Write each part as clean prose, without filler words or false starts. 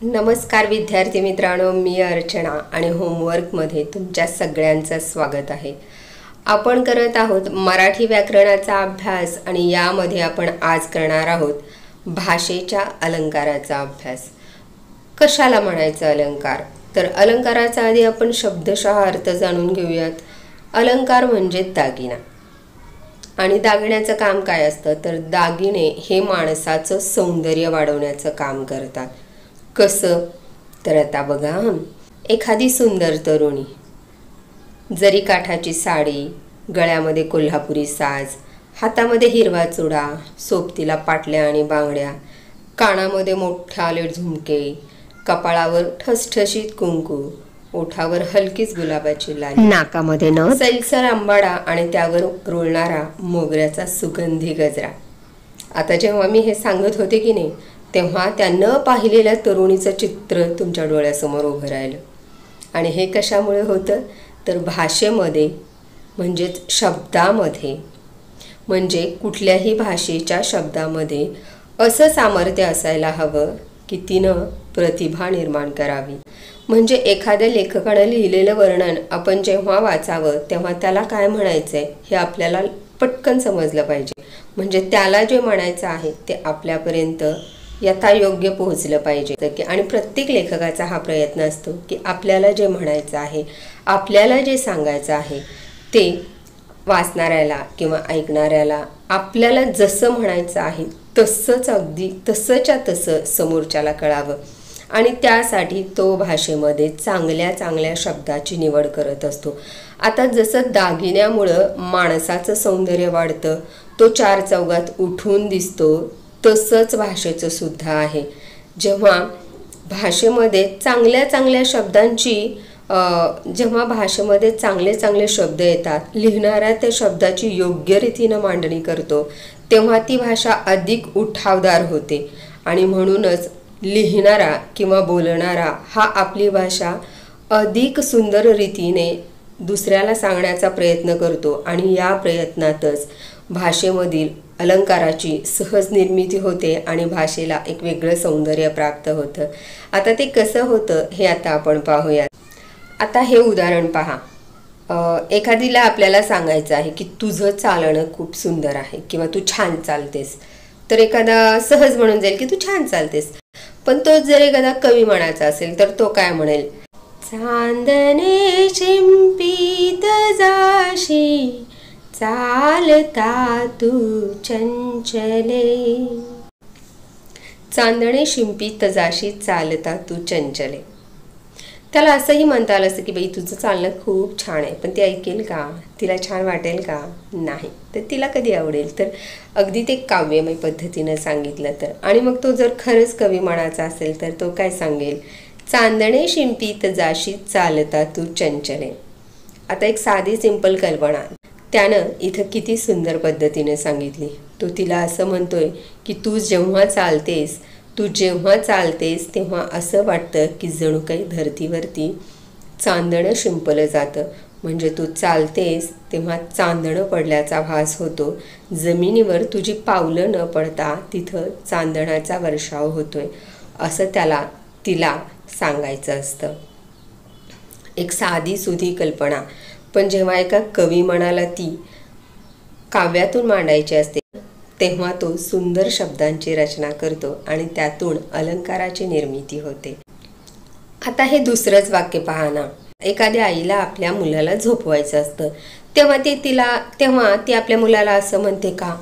नमस्कार विद्यार्थी मित्रांनो, मी अर्चना आणि होमवर्कमध्ये तुमच्या सगळ्यांचं स्वागत आहे। आपण करत आहोत मराठी व्याकरणाचा अभ्यास आणि यामध्ये आपण आज करणार आहोत भाषेच्या अलंकाराचा अभ्यास। कशाला म्हणायचं अलंकार? तर अलंकाराचा आधी आपण शब्दशः अर्थ जाणून घेऊयात। अलंकार म्हणजे दागिना आणि दागिन्याचं काम काय असतं? तर दागिने हे माणसाचं सौंदर्य वाढवण्याचं काम करतात। कसं? तर आता बघा, एखादी सुंदर तरुणी जरी काठाची साडी, गळ्यामध्ये कोल्हापुरी साज, हातामध्ये हिरवा चुडा, सोबतीला पाटल्या आणि बांगड्या, कानामध्ये मोठे आलेट झुमके, कपाळावर ठसठशीत कुंकू, ओठावर हलकीच गुलाबाची लाली, नाकामध्ये न सैलसर आंबाडा आणि त्यावर रोळणारा मोगऱ्याचा सुगंधी गजरा। आता जेव्हा मी हे सांगत होते की नाही, तेव्हा त्या न पाहिलेल्या तरुणीचं चित्र तुमच्या डोळ्यासमोर उभं राहिलं। आणि हे कशामुळे होतं? तर भाषेमध्ये म्हणजेच शब्दामध्ये, म्हणजे कुठल्याही भाषेच्या शब्दामध्ये असं सामर्थ्य असायला हवं की तिनं प्रतिभा निर्माण करावी। म्हणजे एखाद्या लेखकाने लिहिलेलं वर्णन आपण जेव्हा वाचावं तेव्हा त्याला काय म्हणायचंय हे आपल्याला पटकन समजलं पाहिजे। म्हणजे त्याला जे म्हणायचं आहे ते आपल्यापर्यंत यथायोग्य पोहोचलं पाहिजे। आणि प्रत्येक लेखकाचा हा प्रयत्न असतो की आपल्याला जे म्हणायचं आहे, आपल्याला जे सांगायचं आहे ते वाचणाऱ्याला किंवा ऐकणाऱ्याला आपल्याला जसं म्हणायचं आहे तसंच, अगदी तसंच्या तसं समोरच्याला कळावं। आणि त्यासाठी तो भाषेमध्ये चांगल्या चांगल्या शब्दाची निवड करत असतो। आता जसं दागिन्यामुळं माणसाचं सौंदर्य वाढतं, तो चार चौघात उठून दिसतो, तसंच भाषेचं सुद्धा आहे। जेव्हा भाषेमध्ये चांगल्या चांगल्या शब्दांची जेव्हा भाषेमध्ये चांगले चांगले शब्द येतात, लिहिणारा त्या शब्दाची योग्य रीतीनं मांडणी करतो, तेव्हा ती भाषा अधिक उठावदार होते। आणि म्हणूनच लिहिणारा किंवा बोलणारा हा आपली भाषा अधिक सुंदर रीतीने दुसऱ्याला सांगण्याचा प्रयत्न करतो आणि या प्रयत्नातच भाषेमधील अलंकाराची सहज निर्मिती होते आणि भाषेला एक वेगळं सौंदर्य प्राप्त होतं। आता ते कसं होतं हे आता आपण पाहूया। आता हे उदाहरण पहा, एखादीला आपल्याला सांगायचं आहे की तुझं चालणं खूप सुंदर आहे किंवा तू छान चालतेस, तर एखादा सहज म्हणून जाईल की तू छान चालतेस। पण तो जर एखादा कवी म्हणायचा असेल तर तो काय म्हणेल? चांदणे शिंपीत जाशी, चालता तू चंचले। चांदणे शिंपीत जाशी, चालता तू चंचले। त्याला असंही म्हणता आलं असतं की बाई तुझं चालणं खूप छान आहे, पण ती ऐकेल का? तिला छान वाटेल का? नाही। तर तिला कधी आवडेल? तर अगदी ते काव्यमय पद्धतीनं सांगितलं तर। आणि मग तो जर खरंच कवी म्हणायचा असेल तर तो काय सांगेल? चांदणे शिंपीत जाशी, चालता तू चंचले। आता एक साधी सिंपल कल्पना त्यानं इथं किती सुंदर पद्धतीने सांगितली। तो तिला असं म्हणतोय की तू जेव्हा चालतेस तेव्हा असं वाटतं की जणू काही धरतीवरती चांदणं शिंपलं जातं। म्हणजे तू चालतेस तेव्हा चांदणं पडल्याचा भास होतो, जमिनीवर तुझी पावलं न पडता तिथं चांदण्याचा वर्षाव होतोय, असं तिला सांगायचं असतं। एक साधी सुधी कल्पना, पण जेव्हा एका कवी मनाला ती काव्यातून मांडायची असते तेव्हा तो सुंदर शब्दांची रचना करतो आणि त्यातून अलंकाराची निर्मिती होते। आता हे दुसरंच वाक्य पहा ना, एखाद्या आईला आपल्या मुलाला झोपवायचं असतं, तेव्हा ती आपल्या मुलाला असं म्हणते का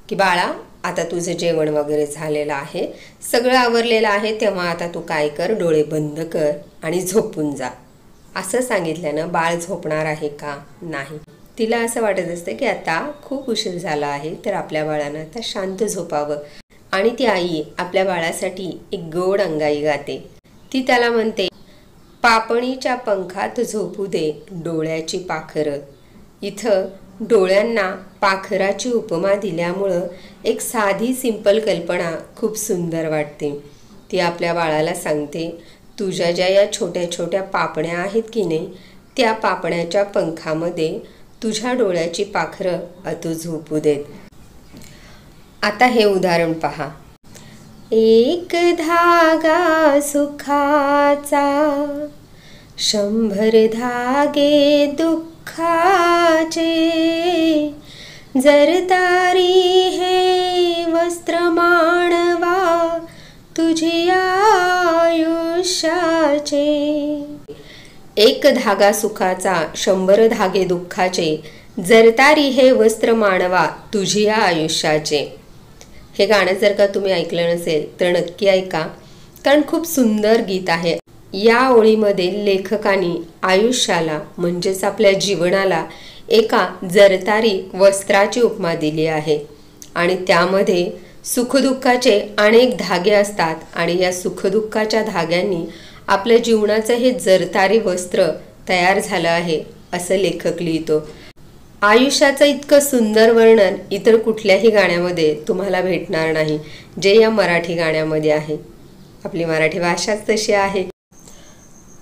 की बाळा आता तुझं जेवण वगैरे झालेलं आहे, सगळं आवरलेलं आहे, तेव्हा आता तू काय कर, डोळे बंद कर आणि झोपून जा। असं सांगितल्यानं बाळ झोपणार आहे का? नाही। तिला असं वाटत असतं की आता खूप उशीर झाला आहे, तर आपल्या बाळानं आता शांत झोपावं। आणि ती आई आपल्या बाळासाठी एक गोड अंगाई गाते। ती त्याला म्हणते, पापणीच्या पंखात झोपू दे डोळ्याची पाखरं। इथं डोळ्यांना पाखराची उपमा दिल्यामुळं एक साधी सिंपल कल्पना खूप सुंदर वाटते। ती आपल्या बाळाला सांगते, तुझ्या ज्या या छोट्या छोट्या पापण्या आहेत की नाही, त्या पापण्याच्या पंखामध्ये तुझ्या डोळ्याची पाखरं तू झोपू देत। आता हे उदाहरण पहा, एक धागा सुखाचा, 100 धागे दुःखाचे, जरतारी हे वस्त्र मानवा तुझी आयुष्याचे. एक धागा सुखाचा, 100 धागे दुःखाचे, जरतारी हे वस्त्र मानवा तुझी आयुष्याचे. हे गाणं जर का तुम्ही ऐकलं नसेल तर नक्की ऐका, कारण खूप सुंदर गीत आहे. या ओळीमध्ये लेखकाने आयुष्याला म्हणजेच आपल्या जीवनाला एका जरतारी वस्त्राची उपमा दिली आहे आणि त्यामध्ये सुखदुःखाचे अनेक धागे असतात आणि या सुखदुःखाच्या धाग्यांनी आपल्या जीवनाचं हे जरतारी वस्त्र तयार झालं आहे असं लेखक लिहितो. आयुष्याचं इतकं सुंदर वर्णन इतर कुठल्याही गाण्यामध्ये तुम्हाला भेटणार नाही जे या मराठी गाण्यामध्ये आहे. आपली मराठी भाषाच तशी आहे.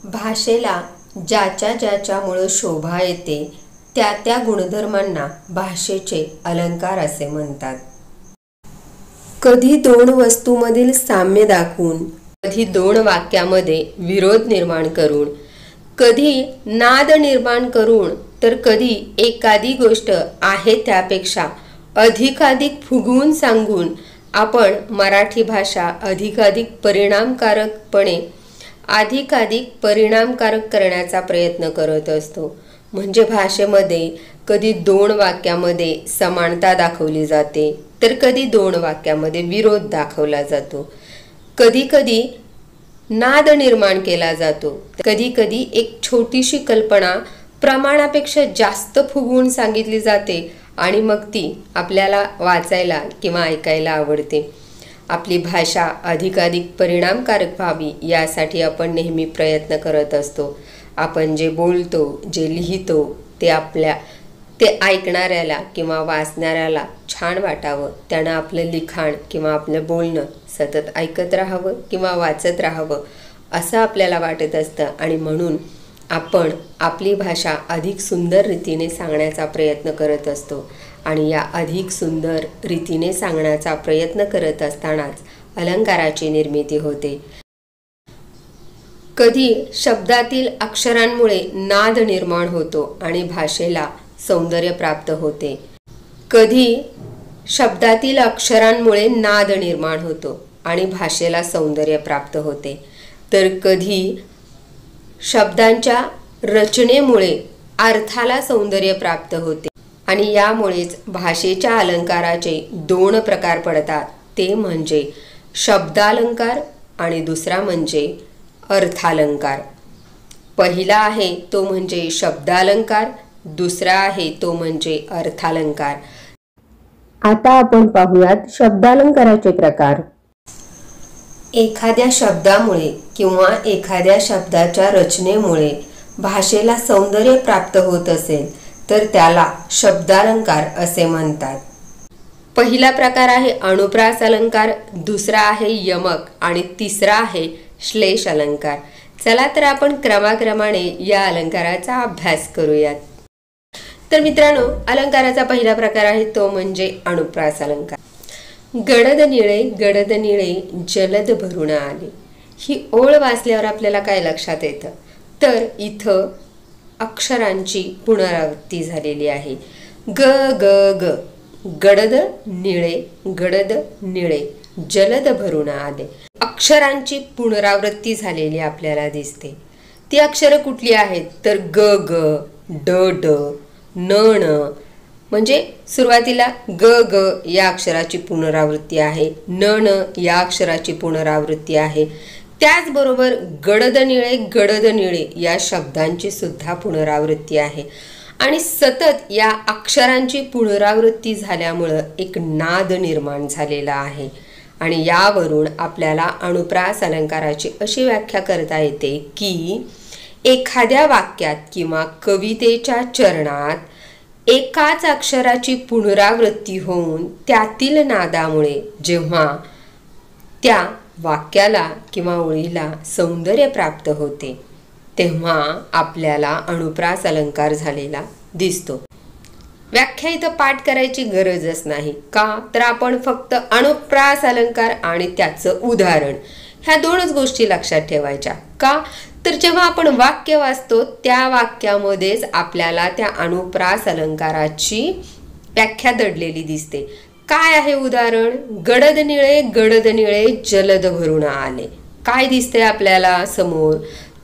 भाषेला ज्याच्या ज्याच्यामुळं शोभा येते त्या त्या गुणधर्मांना भाषेचे अलंकार असे म्हणतात. कधी दोन वस्तूमधील साम्य दाखवून, कधी दोन वाक्यामध्ये विरोध निर्माण करून, कधी नाद निर्माण करून, तर कधी एखादी गोष्ट आहे त्यापेक्षा अधिकाधिक फुगवून सांगून आपण मराठी भाषा अधिकाधिक परिणामकारक करण्याचा प्रयत्न करत असतो. म्हणजे भाषेमध्ये कधी दोन वाक्यामध्ये समानता दाखवली जाते तर कधी दोन वाक्यामध्ये विरोध दाखवला जातो. कधी कधी नाद निर्माण केला जातो, कधी कधी एक छोटीशी कल्पना प्रमाणापेक्षा जास्त फुगवून सांगितली जाते आणि मग ती आपल्याला वाचायला किंवा ऐकायला आवडते. आपली भाषा अधिकाधिक परिणामकारक व्हावी यासाठी आपण नेहमी प्रयत्न करत असतो. आपण जे बोलतो, जे लिहितो ते ऐकणाऱ्याला किंवा वाचणाऱ्याला छान वाटावं, त्यानं आपलं लिखाण किंवा आपलं बोलणं सतत ऐकत राहावं किंवा वाचत राहावं असं आपल्याला वाटत असतं आणि म्हणून आपण आपली भाषा अधिक सुंदर रीतीने सांगण्याचा प्रयत्न करत असतो. आणि या अधिक सुंदर रीतीने सांगण्याचा प्रयत्न करत असतानाच अलंकाराची निर्मिती होते. कधी शब्दातील अक्षरांमुळे नाद निर्माण होतो आणि भाषेला सौंदर्य प्राप्त होते. कधी शब्दातील अक्षरांमुळे नाद निर्माण होतो आणि भाषेला सौंदर्य प्राप्त होते, तर कधी शब्दांच्या रचनेमुळे अर्थाला सौंदर्य प्राप्त होते. आणि यामुळेच भाषेच्या अलंकाराचे दोन प्रकार पडतात, ते म्हणजे शब्दालंकार आणि दुसरा म्हणजे अर्थालंकार. पहिला आहे तो म्हणजे शब्दालंकार, दुसरा आहे तो म्हणजे अर्थालंकार. आता आपण पाहूयात शब्दालंकाराचे प्रकार. एखाद्या शब्दामुळे किंवा एखाद्या शब्दाच्या रचनेमुळे भाषेला सौंदर्य प्राप्त होत असेल तर त्याला शब्दालंकार असे म्हणतात. पहिला प्रकार आहे अनुप्रास अलंकार, दुसरा आहे यमक आणि तिसरा आहे श्लेष अलंकार. चला तर आपण क्रमाक्रमाने या अलंकाराचा अभ्यास करूयात. तर मित्रांनो, अलंकाराचा पहिला प्रकार आहे तो म्हणजे अनुप्रास अलंकार. गडद निळे जलद भरून आले. ही ओळ वाचल्यावर आपल्याला काय लक्षात येतं, तर इथं अक्षरांची पुनरावृत्ती झालेली आहे. ग ग ग, गडद निळे जलद भरून आले. अक्षरांची पुनरावृत्ती झालेली आपल्याला दिसते. ती अक्षरं कुठली आहेत, तर ग ग, ड ड, न न. म्हणजे सुरुवातीला ग ग या अक्षराची पुनरावृत्ती आहे, न न या अक्षराची पुनरावृत्ती आहे. त्याचबरोबर गडद निळे या शब्दांची सुद्धा पुनरावृत्ती आहे. आणि सतत या अक्षरांची पुनरावृत्ती झाल्यामुळं एक नाद निर्माण झालेला आहे. आणि यावरून आपल्याला अनुप्रास अलंकाराची अशी व्याख्या करता येते की एखाद्या वाक्यात किंवा कवितेच्या चरणात एकाच अक्षराची पुनरावृत्ती होऊन त्यातील नादामुळे जेव्हा त्या वाक्याला किंवा ओळीला सौंदर्य प्राप्त होते तेव्हा आपल्याला अनुप्रास अलंकार झालेला दिसतो. व्याख्या इथं पाठ करायची गरजच नाही का, तर आपण फक्त अनुप्रास अलंकार आणि त्याचं उदाहरण ह्या दोनच गोष्टी लक्षात ठेवायच्या का, तर जेव्हा आपण वाक्य वाचतो त्या वाक्यामध्येच आपल्याला त्या अनुप्रास अलंकाराची व्याख्या दडलेली दिसते. काय आहे उदाहरण? गडद निळे जलद भरून आले. काय दिसते आपल्याला समोर?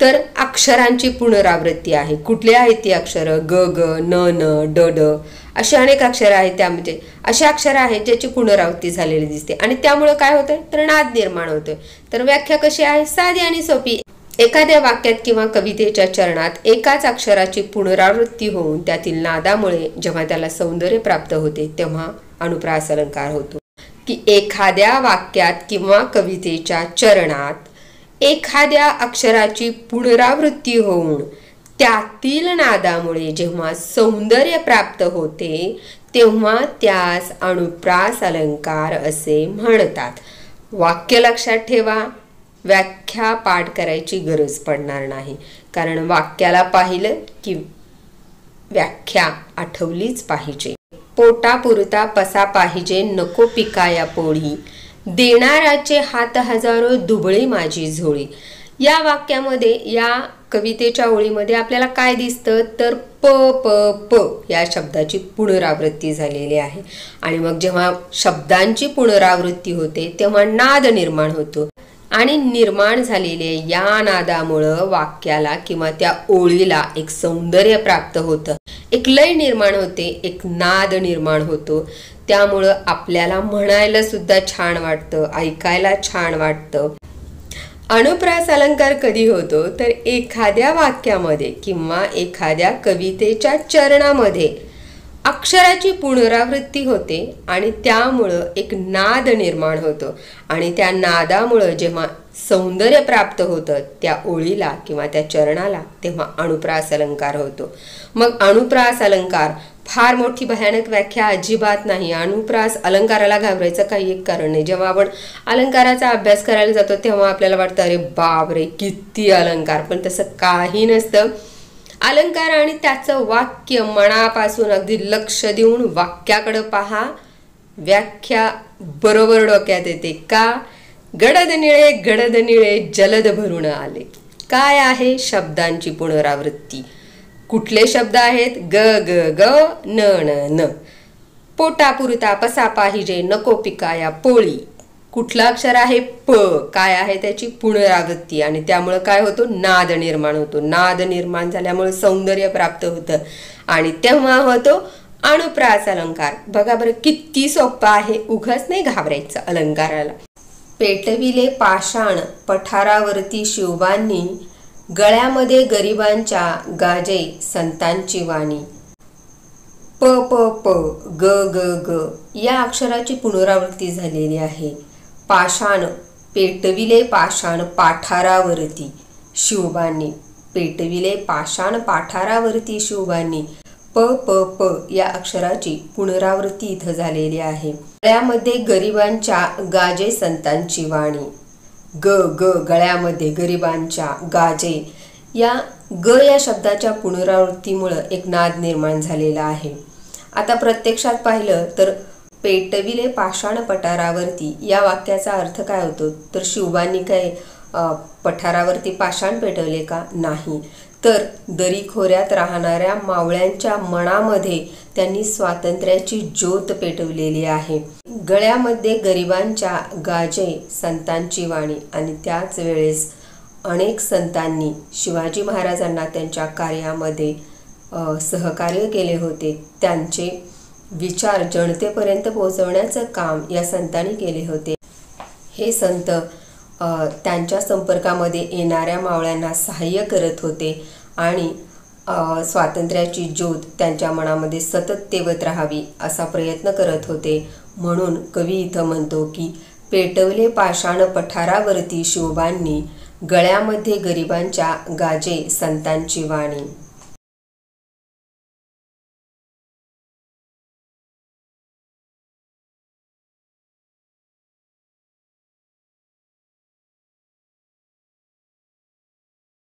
तर अक्षरांची पुनरावृत्ती आहे. कुठली आहेत ती अक्षरं? ग ग, न न, ड ड अशी अनेक अक्षरं आहेत. त्यामध्ये अशी अक्षरं आहेत ज्याची पुनरावृत्ती झालेली दिसते आणि त्यामुळे काय होतंय तर नाद निर्माण होतोय. तर व्याख्या कशी आहे? साधी आणि सोपी. एखाद्या वाक्यात किंवा कवितेच्या चरणात एकाच अक्षराची पुनरावृत्ती होऊन त्यातील नादामुळे जेव्हा त्याला सौंदर्य प्राप्त होते तेव्हा अनुप्रास अलंकार होतो. की एखाद्या वाक्यात किंवा कवितेच्या चरणात एखाद्या अक्षराची पुनरावृत्ती होऊन त्यातील नादामुळे जेव्हा सौंदर्य प्राप्त होते तेव्हा त्यास अनुप्रास अलंकार असे म्हणतात. वाक्य लक्षात ठेवा. व्याख्या पाठ करायची गरज पडणार नाही, कारण वाक्याला पाहिलं की व्याख्या आठवलीच पाहिजे. पोटापुरता पसा पाहिजे नको पिकाया पोळी, देणाराचे हात हजारो दुबळी माझी झोळी. या वाक्यामध्ये या कवितेच्या ओळीमध्ये आपल्याला काय दिसतं तर प प प या शब्दाची पुनरावृत्ती झालेली आहे. आणि मग जेव्हा शब्दांची पुनरावृत्ती होते तेव्हा नाद निर्माण होतो आणि निर्माण झालेल्या या नादामुळं वाक्याला किंवा त्या ओळीला एक सौंदर्य प्राप्त होतं, एक लय निर्माण होते, एक नाद निर्माण होतो. त्यामुळं आपल्याला म्हणायला सुद्धा छान वाटतं, ऐकायला छान वाटतं. अनुप्रास अलंकार कधी होतो तर एखाद्या वाक्यामध्ये किंवा एखाद्या कवितेच्या चरणामध्ये अक्षराची पुनरावृत्ती होते आणि त्यामुळं एक नाद निर्माण होतो आणि त्या नादामुळं जेव्हा सौंदर्य प्राप्त होतं त्या ओळीला किंवा त्या चरणाला तेव्हा अनुप्रास अलंकार होतो. मग अनुप्रास अलंकार फार मोठी भयानक व्याख्या अजिबात नाही. अनुप्रास अलंकाराला घाबरायचं काही एक कारण नाही. जेव्हा आपण अलंकाराचा अभ्यास करायला जातो तेव्हा आपल्याला वाटतं अरे बापरे किती अलंकार, पण तसं काही नसतं. अलंकार आणि त्याचं वाक्य मनापासून अगदी लक्ष देऊन वाक्याकडे पहा, व्याख्या बरोबर डोक्यात येते का. गडद निळे जलद भरून आले. काय आहे? शब्दांची पुनरावृत्ती. कुठले शब्द आहेत? ग ग ग, न न न. पोटापुरता पसा पाहिजे नको पिकाया पोळी. कुठलं अक्षर आहे? प. काय आहे? त्याची पुनरावृत्ती आणि त्यामुळे काय होतो? नाद निर्माण होतो. नाद निर्माण झाल्यामुळे सौंदर्य प्राप्त होतं आणि तेव्हा होतो अनुप्रास अलंकार. बघा बरं किती सोपं आहे, उगाच नाही घाबरायचं अलंकाराला. पेटविले पाषाण पठारावरती शिवबांनी, गळ्यामध्ये गरिबांच्या गाजे संतांची वाणी. प प प, ग ग ग या अक्षराची पुनरावृत्ती झालेली आहे. पाषाण, पेटविले पाषाण पाठारावरती शिवबांनी. पेटविले पाषाण पाठारावरती शिवबांनी. प प प या अक्षराची पुनरावृत्ती इथं झालेली आहे. गळ्यामध्ये गरिबांच्या गाजे संतांची वाणी. ग ग गळ्यामध्ये गरिबांच्या गाजे या ग या शब्दाच्या पुनरावृत्तीमुळं एक नाद निर्माण झालेला आहे. आता प्रत्यक्षात पाहिलं तर पेटविले पाषाण पठारावरती या वाक्याचा अर्थ काय होतो तर शिवबांनी काय पठारावरती पाषाण पेटवले का? नाही, तर दरीखोऱ्यात राहणाऱ्या मावळ्यांच्या मनामध्ये त्यांनी स्वातंत्र्याची ज्योत पेटवलेली आहे. गळ्यामध्ये गरिबांच्या गाजे संतांची वाणी आणि त्याच वेळेस अनेक संतांनी शिवाजी महाराजांना त्यांच्या कार्यामध्ये सहकार्य केले होते. त्यांचे विचार जनतेपर्यंत पोहोचवण्याचं काम या संतांनी केले होते. हे संत त्यांच्या संपर्कामध्ये येणाऱ्या मावळ्यांना सहाय्य करत होते आणि स्वातंत्र्याची ज्योत त्यांच्या मनामध्ये सतत तेवत राहावी असा प्रयत्न करत होते. म्हणून कवी इथं म्हणतो की पेटवले पाषाण पठारावरती शिवबांनी, गळ्यामध्ये गरिबांच्या गाजे संतांची वाणी.